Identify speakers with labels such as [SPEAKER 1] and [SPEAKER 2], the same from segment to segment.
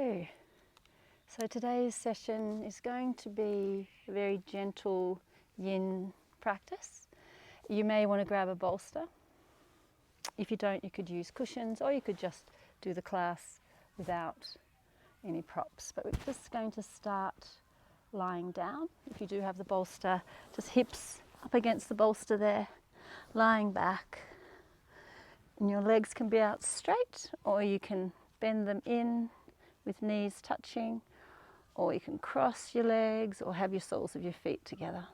[SPEAKER 1] Hello. So today's session is going to be a very gentle yin practice. You may want to grab a bolster. If you don't, you could use cushions, or you could just do the class without any props. But we're just going to start lying down. If you do have the bolster, just hips up against the bolster there, lying back. And your legs can be out straight, or you can bend them in with knees touching, or you can cross your legs or have your soles of your feet together.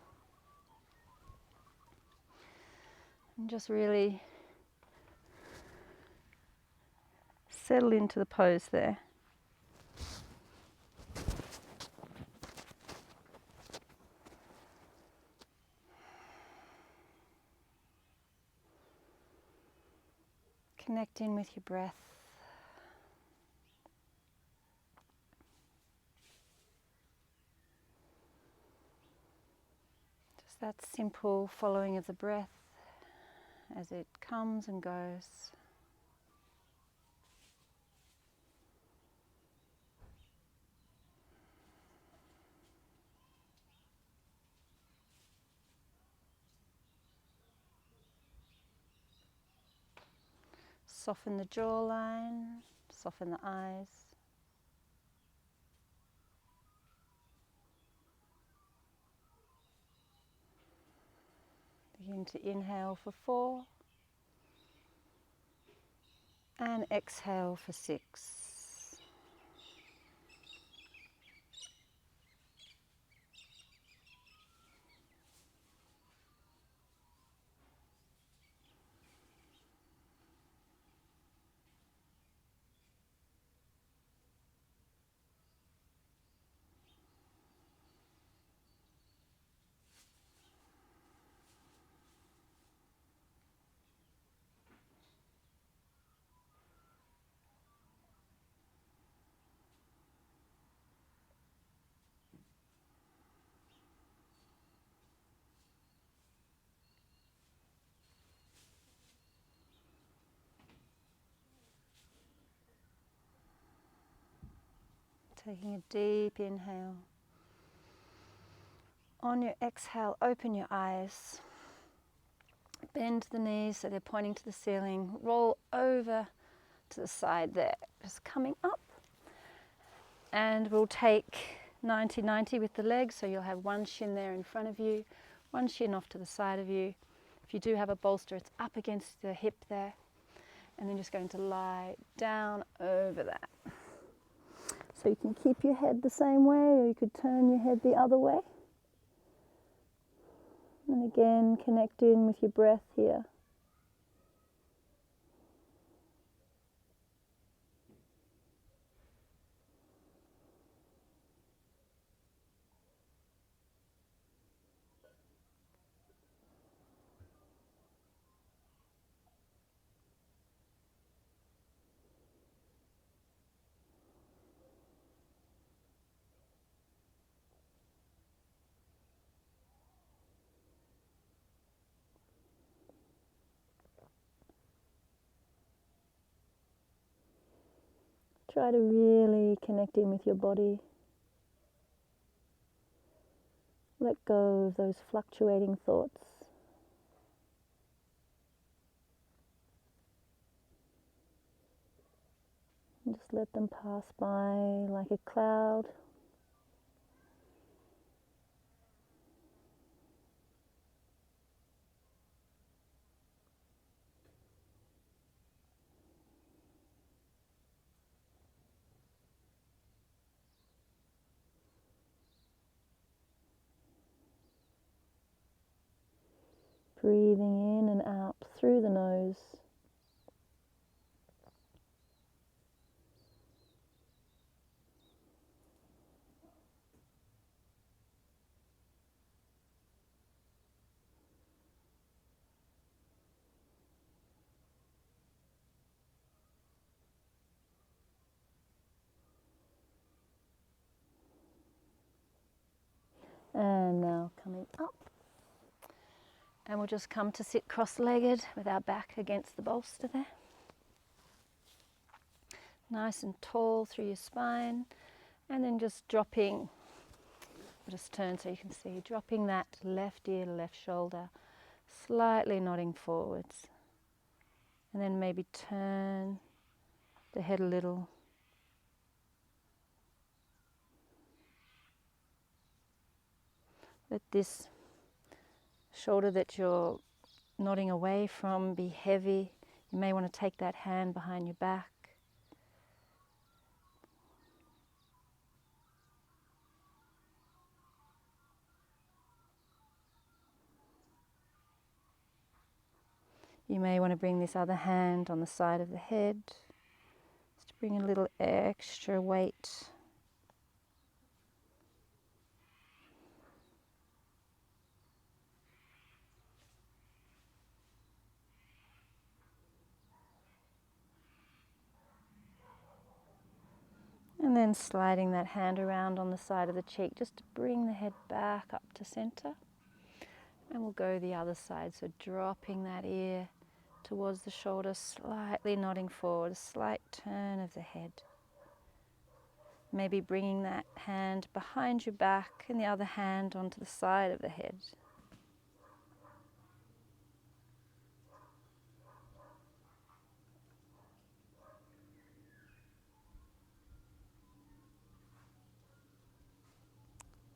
[SPEAKER 1] And just really settle into the pose there. Connect in with your breath. Just that simple following of the breath as it comes and goes. Soften the jawline, soften the eyes. Begin to inhale for 4 and exhale for 6. Taking a deep inhale. On your exhale, open your eyes. Bend the knees so they're pointing to the ceiling. Roll over to the side there, just coming up. And we'll take 90-90 with the legs, so you'll have one shin there in front of you, one shin off to the side of you. If you do have a bolster, it's up against the hip there. And then just going to lie down over that. So you can keep your head the same way, or you could turn your head the other way. And again, connect in with your breath here. Try to really connect in with your body. Let go of those fluctuating thoughts. And just let them pass by like a cloud. Breathing in and out through the nose. And now coming up. And we'll just come to sit cross-legged with our back against the bolster there. nice and tall through your spine, and then just dropping, just turn so you can see, dropping that left ear to left shoulder, slightly nodding forwards, and then maybe turn the head a little. Let this shoulder that you're nodding away from be heavy. You may want to take that hand behind your back. You may want to bring this other hand on the side of the head, just to bring a little extra weight. And then sliding that hand around on the side of the cheek just to bring the head back up to center. And we'll go the other side, so dropping that ear towards the shoulder, slightly nodding forward, a slight turn of the head. Maybe bringing that hand behind your back and the other hand onto the side of the head.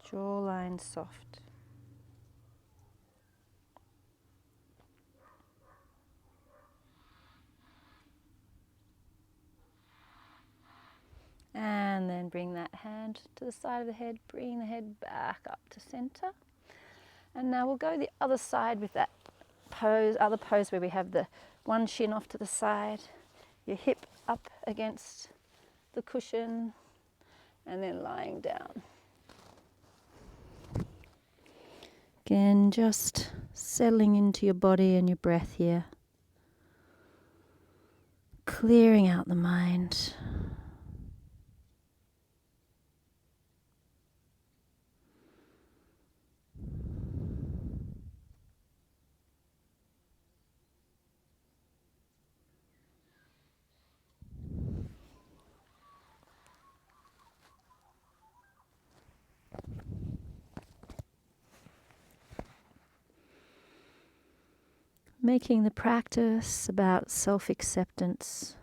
[SPEAKER 1] Jawline soft. And then bring that hand to the side of the head, bring the head back up to center. And now we'll go the other side with that pose, other pose where we have the one shin off to the side, your hip up against the cushion, and then lying down. Again, just settling into your body and your breath here. Clearing out the mind. Making the practice about self-acceptance.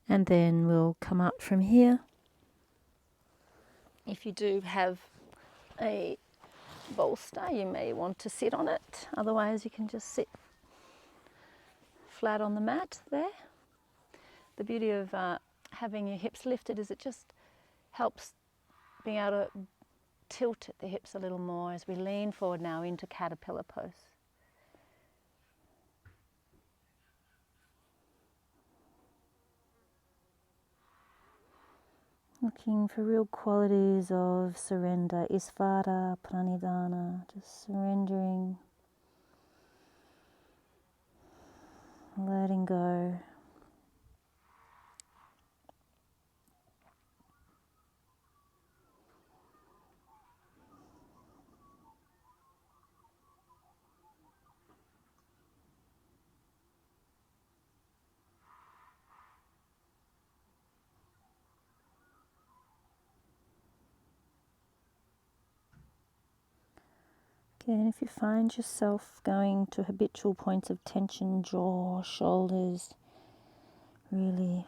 [SPEAKER 1] And then we'll come up from here. If you do have a bolster, you may want to sit on it. Otherwise, you can just sit flat on the mat there. The beauty of having your hips lifted is it just helps being able to tilt at the hips a little more as we lean forward now into caterpillar pose. Looking for real qualities of surrender, isvara, pranidhana, just surrendering, letting go. Again, if you find yourself going to habitual points of tension, jaw, shoulders, really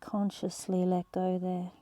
[SPEAKER 1] consciously let go there.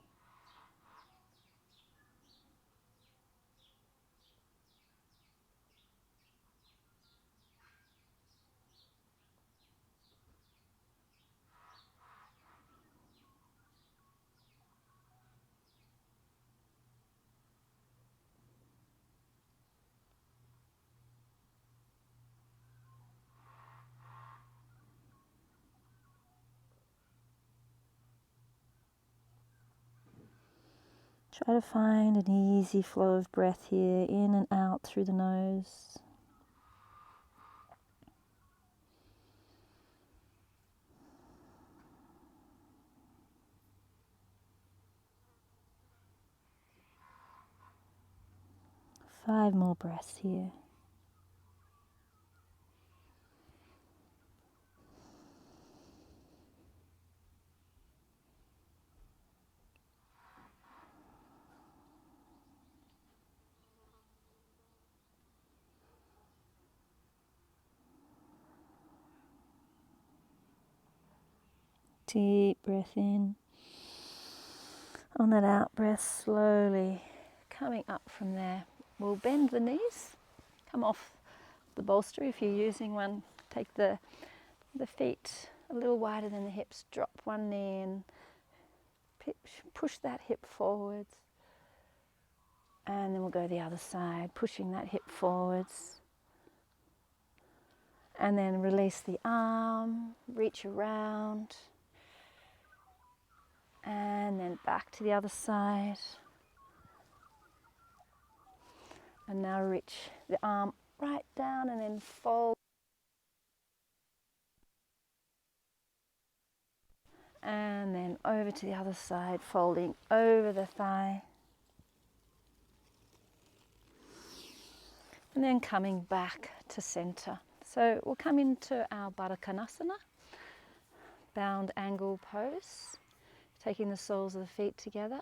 [SPEAKER 1] Try to find an easy flow of breath here, in and out through the nose. Five more breaths here. Deep breath in. On that out breath, slowly coming up from there. We'll bend the knees, come off the bolster if you're using one. Take the feet a little wider than the hips. Drop one knee and push that hip forwards. And then we'll go the other side, pushing that hip forwards. And then release the arm, reach around. And then back to the other side. And now reach the arm right down and then fold. And then over to the other side, folding over the thigh. And then coming back to center. So we'll come into our Baddha Konasana, bound angle pose, taking the soles of the feet together.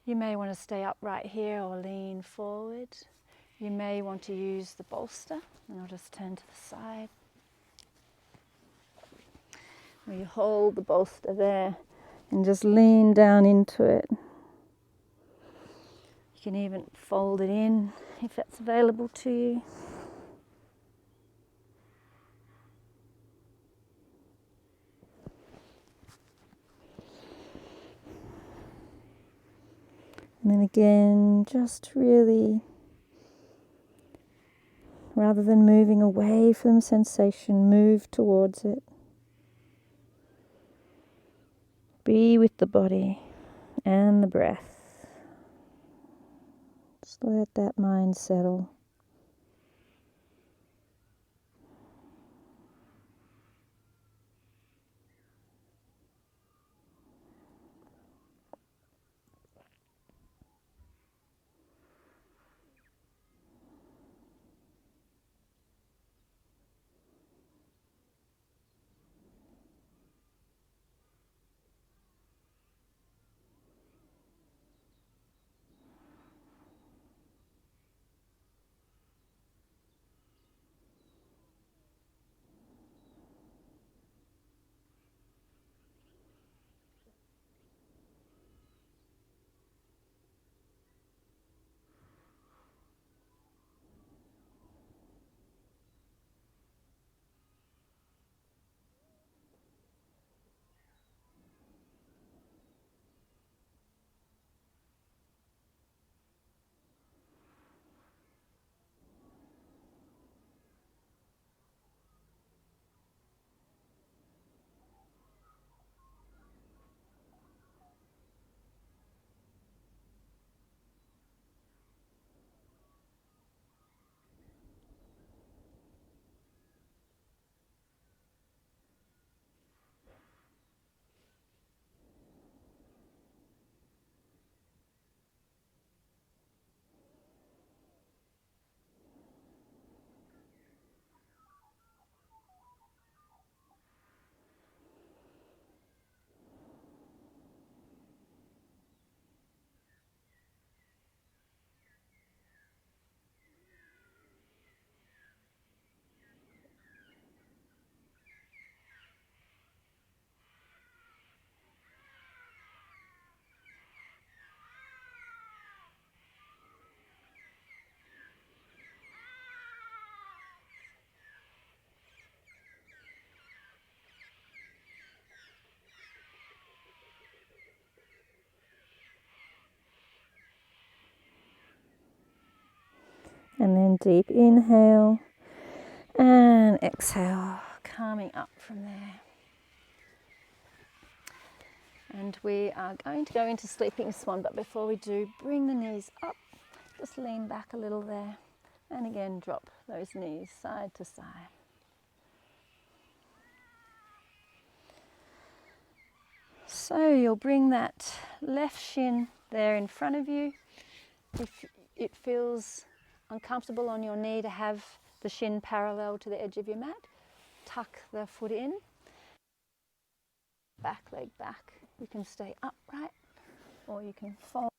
[SPEAKER 1] You may want to stay upright here or lean forward. You may want to use the bolster, and I'll just turn to the side. Where you hold the bolster there and just lean down into it. You can even fold it in if that's available to you. And then again, just really, rather than moving away from sensation, move towards it. Be with the body and the breath. Just let that mind settle. And then deep inhale and exhale, coming up from there. And we are going to go into sleeping swan, but before we do, bring the knees up, just lean back a little there, and again drop those knees side to side. So you'll bring that left shin there in front of you. If it feels uncomfortable on your knee to have the shin parallel to the edge of your mat, tuck the foot in, back leg back. You can stay upright or you can fold.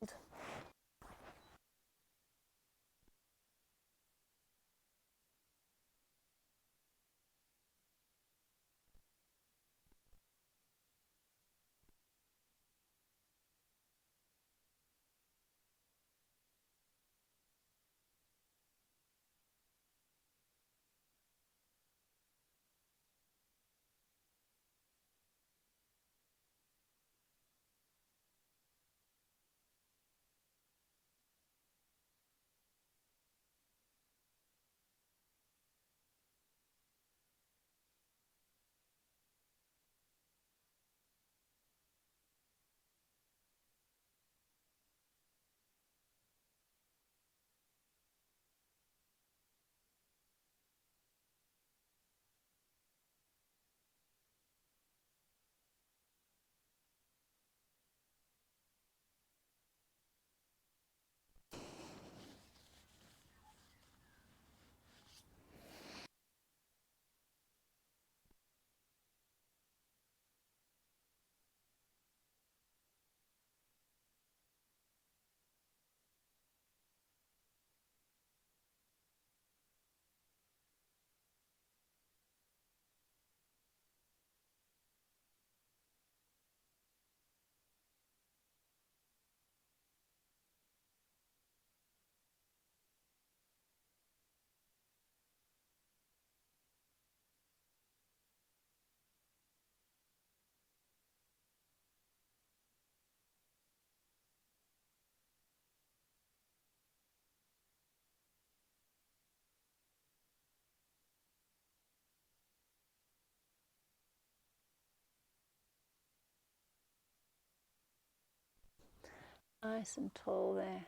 [SPEAKER 1] Nice and tall there.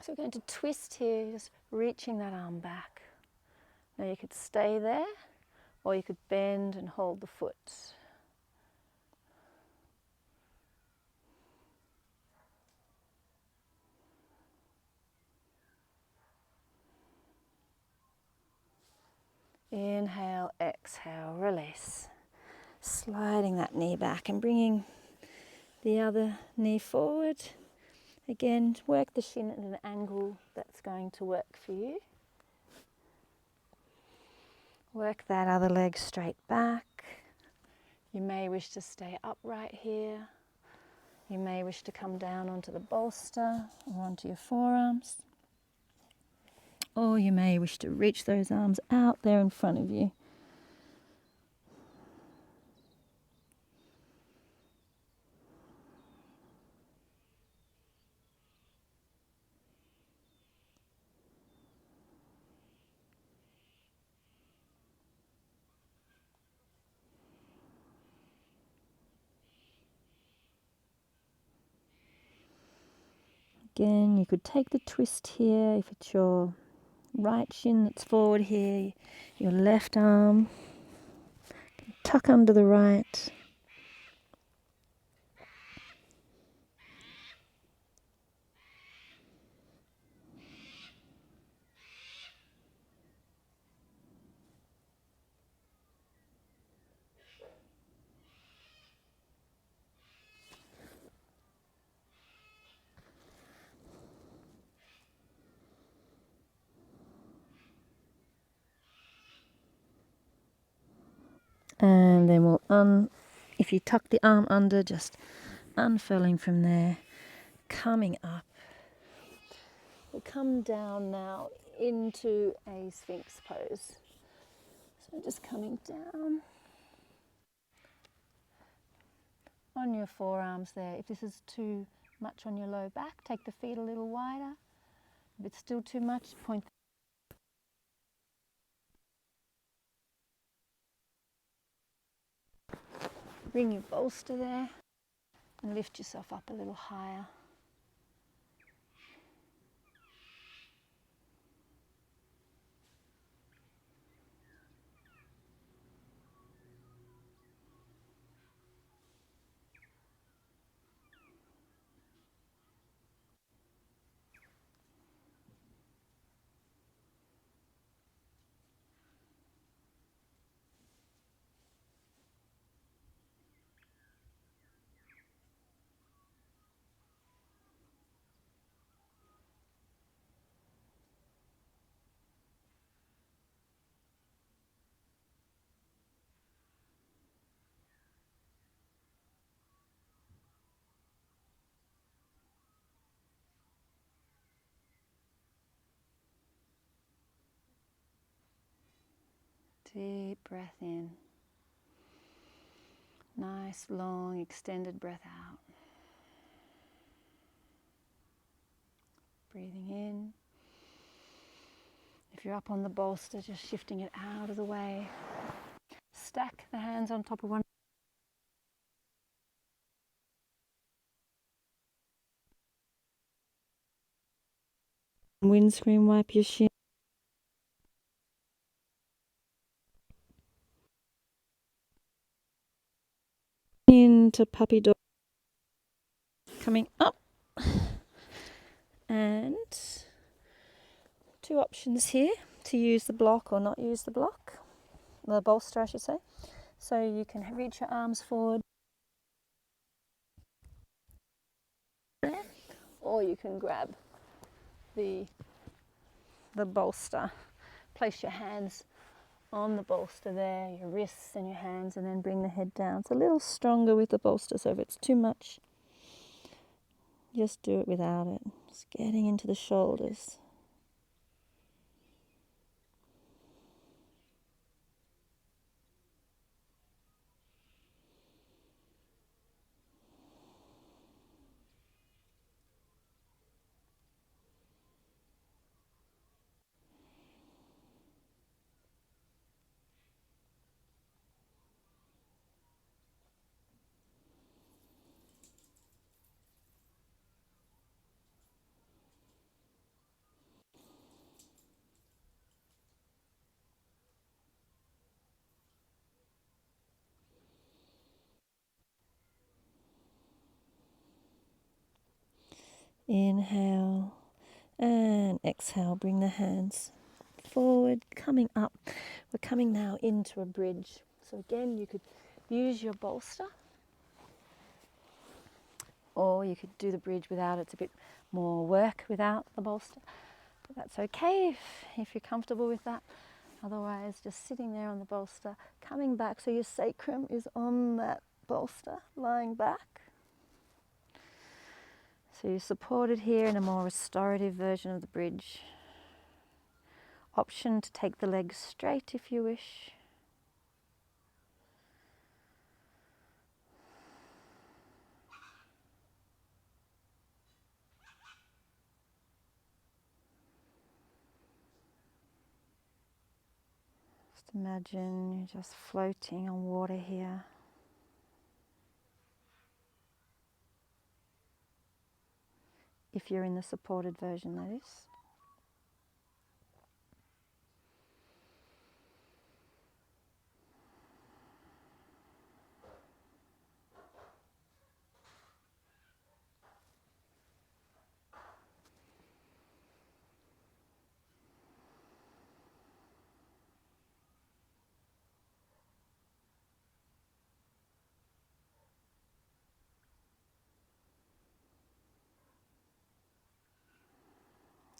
[SPEAKER 1] So we're going to twist here, just reaching that arm back. Now you could stay there or you could bend and hold the foot. Inhale, exhale, release. Sliding that knee back and bringing the other knee forward. Again, work the shin at an angle that's going to work for you. Work that other leg straight back. You may wish to stay upright here. You may wish to come down onto the bolster or onto your forearms. Or you may wish to reach those arms out there in front of you. Again, you could take the twist here if it's your right shin that's forward here, your left arm, tuck under the right. And then we'll, if you tuck the arm under, just unfurling from there, coming up. We'll come down now into a Sphinx pose. So just coming down on your forearms there. If this is too much on your low back, take the feet a little wider. If it's still too much, point. Bring your bolster there and lift yourself up a little higher. Deep breath in. Nice, long, extended breath out. Breathing in. If you're up on the bolster, just shifting it out of the way. Stack the hands on top of one. Windscreen wipe your shin. Into puppy dog. Coming up. And two options here to use the block or not use the block. The bolster, I should say. So you can reach your arms forward. Or you can grab the bolster. Place your hands on the bolster there, your wrists and your hands, and then bring the head down. It's a little stronger with the bolster, so if it's too much, just do it without it. Just getting into the shoulders. Inhale and exhale. Bring the hands forward, coming up. We're coming now into a bridge. So again, you could use your bolster, or you could do the bridge without. It's a bit more work without the bolster. But that's okay if you're comfortable with that. Otherwise, just sitting there on the bolster, coming back so your sacrum is on that bolster, lying back. So you're supported here in a more restorative version of the bridge. Option to take the legs straight if you wish. Just imagine you're just floating on water here. If you're in the supported version, that is.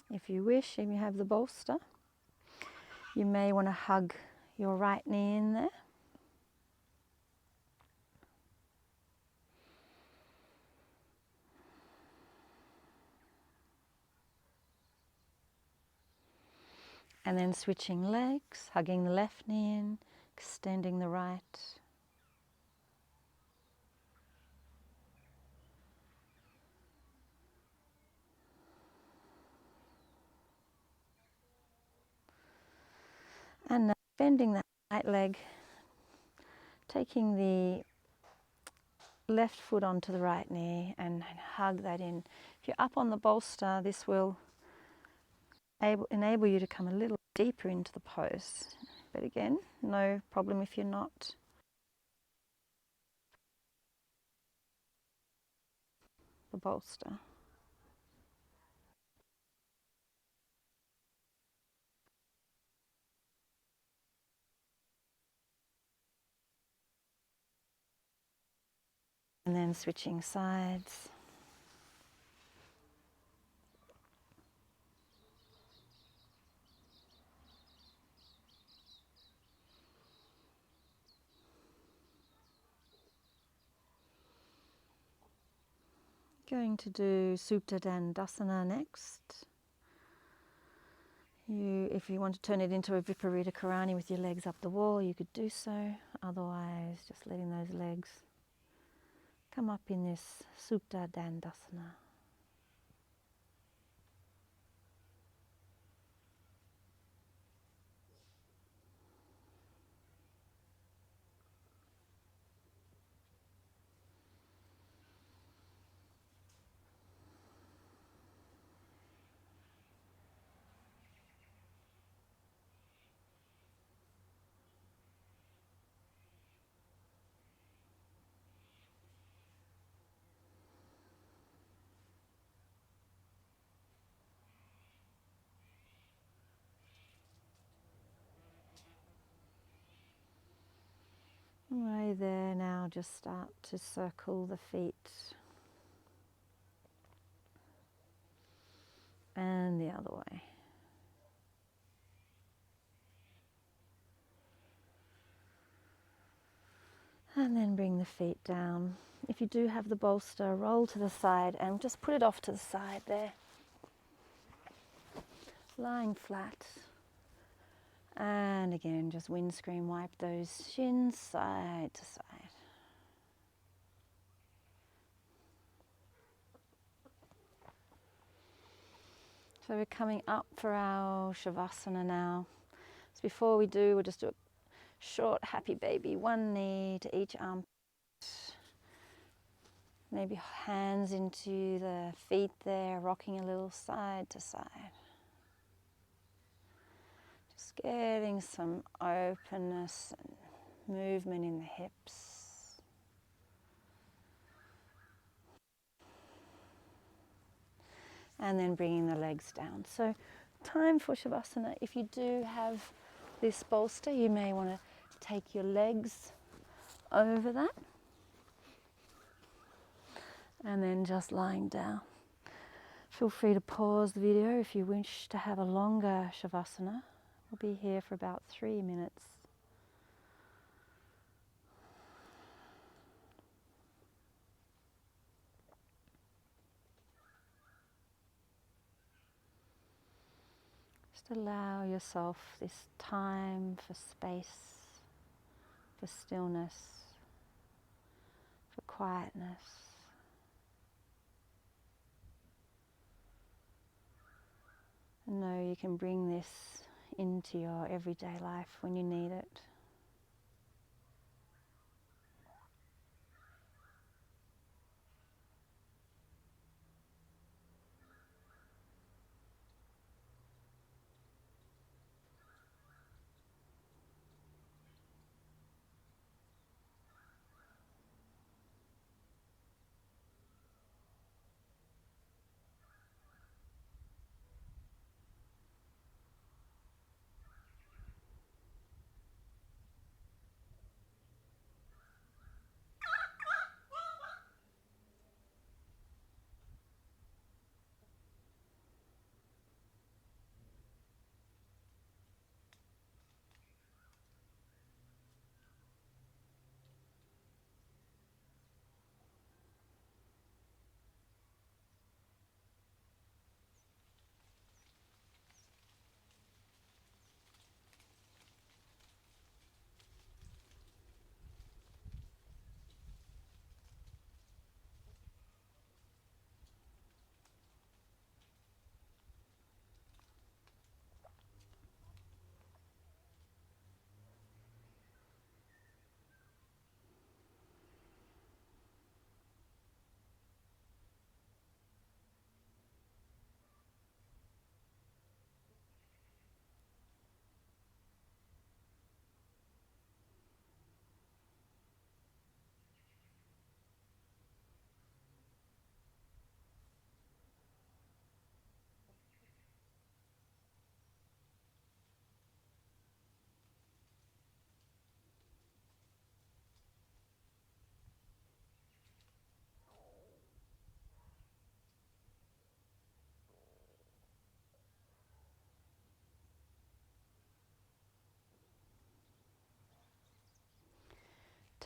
[SPEAKER 1] If you wish, and you have the bolster, you may want to hug your right knee in there. And then switching legs, hugging the left knee in, extending the right. And now bending that right leg, taking the left foot onto the right knee and hug that in. If you're up on the bolster, this will enable you to come a little deeper into the pose. But again, no problem if you're not. The bolster. And then switching sides. Going to do Supta Dandasana next. If you want to turn it into a Viparita Karani with your legs up the wall, you could do so. Otherwise, just letting those legs come up in this Supta Dandasana. Right there, now just start to circle the feet. And the other way. And then bring the feet down. If you do have the bolster, roll to the side and just put it off to the side there. Lying flat. And again, just windscreen wipe those shins side to side. So we're coming up for our Shavasana now. So before we do, we'll just do a short happy baby. One knee to each arm. Maybe hands into the feet there, rocking a little side to side. Just getting some openness and movement in the hips. And then bringing the legs down. So time for Shavasana. If you do have this bolster, you may want to take your legs over that. And then just lying down. Feel free to pause the video if you wish to have a longer Shavasana. We'll be here for about 3 minutes. Just allow yourself this time for space, for stillness, for quietness. And know you can bring this into your everyday life when you need it.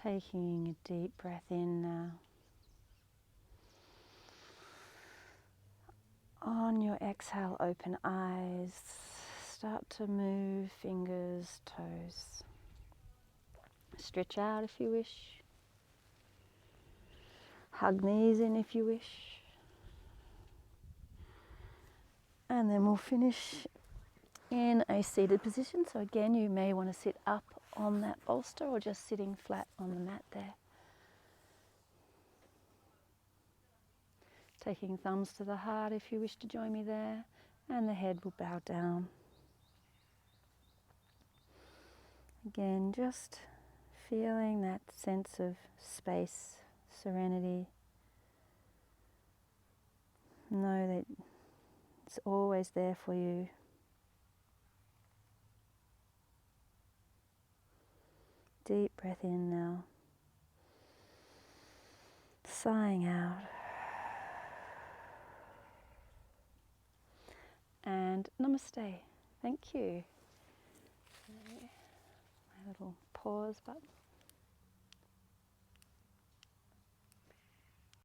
[SPEAKER 1] Taking a deep breath in now. On your exhale, open eyes. Start to move fingers, toes. Stretch out if you wish. Hug knees in if you wish. And then we'll finish in a seated position. So again, you may want to sit up on that bolster or just sitting flat on the mat there. Taking thumbs to the heart if you wish to join me there, and the head will bow down. Again, just feeling that sense of space, serenity. Know that it's always there for you. Deep breath in now. Sighing out. And namaste. Thank you. My little pause button.